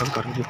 बंद कर दो।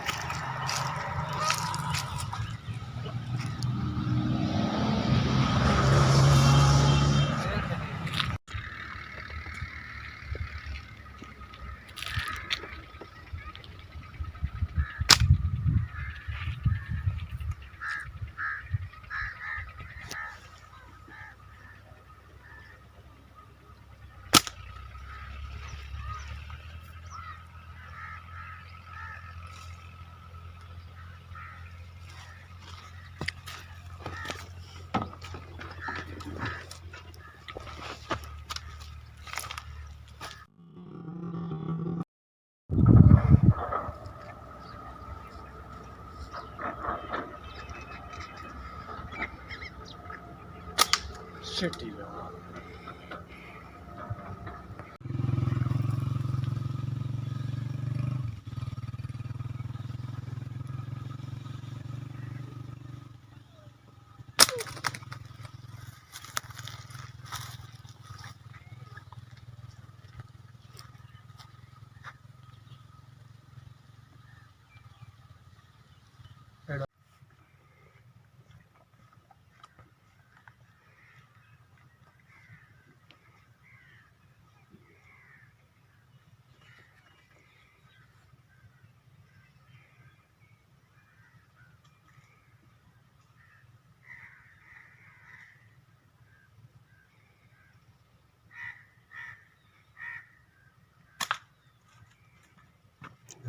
ठीक है।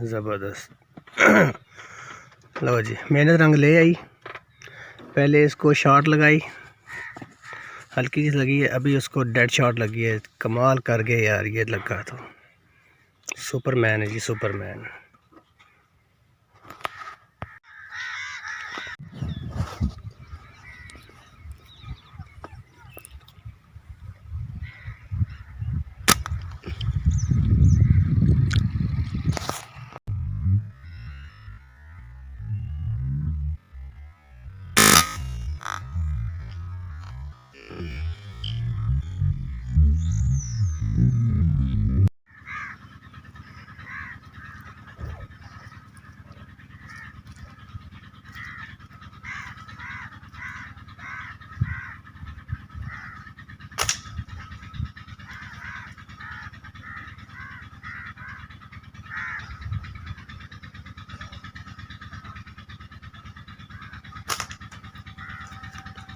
ज़बरदस्त। लो जी, मैंने रंग ले आई, पहले इसको शॉट लगाई, हल्की सी लगी है, अभी उसको डेड शॉट लगी है। कमाल कर गए यार, ये लगा तो सुपरमैन है जी, सुपरमैन।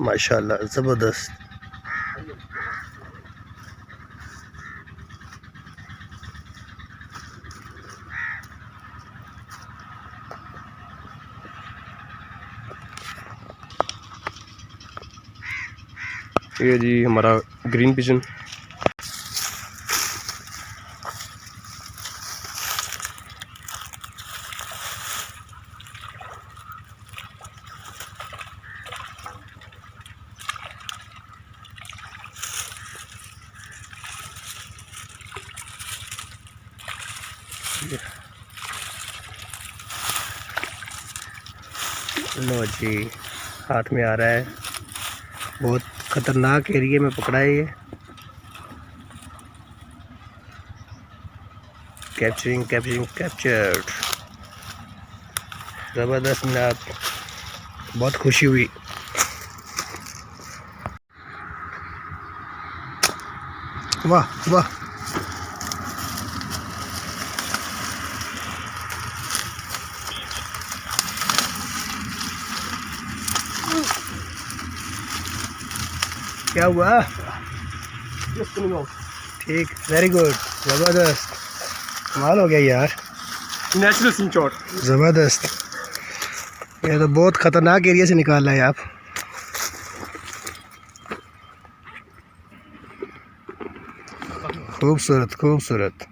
माशाल्लाह ज़बरदस्त। ये जी हमारा ग्रीन पिजन। लो जी, हाथ में आ रहा है, बहुत ख़तरनाक एरिया में पकड़ा है ये। Capturing capturing captured. ज़बरदस्त नाप, बहुत खुशी हुई। वाह वाह, क्या हुआ? ठीक, वेरी गुड, ज़बरदस्त, कमाल हो गया यार, नेचुरल स्लिंगशॉट ज़बरदस्त। ये तो बहुत ख़तरनाक एरिया से निकाल रहा है आप। खूबसूरत खूबसूरत।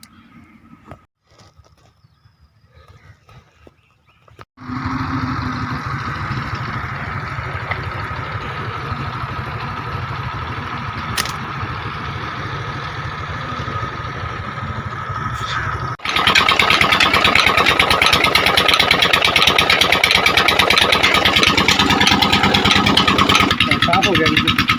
साफ हो गया।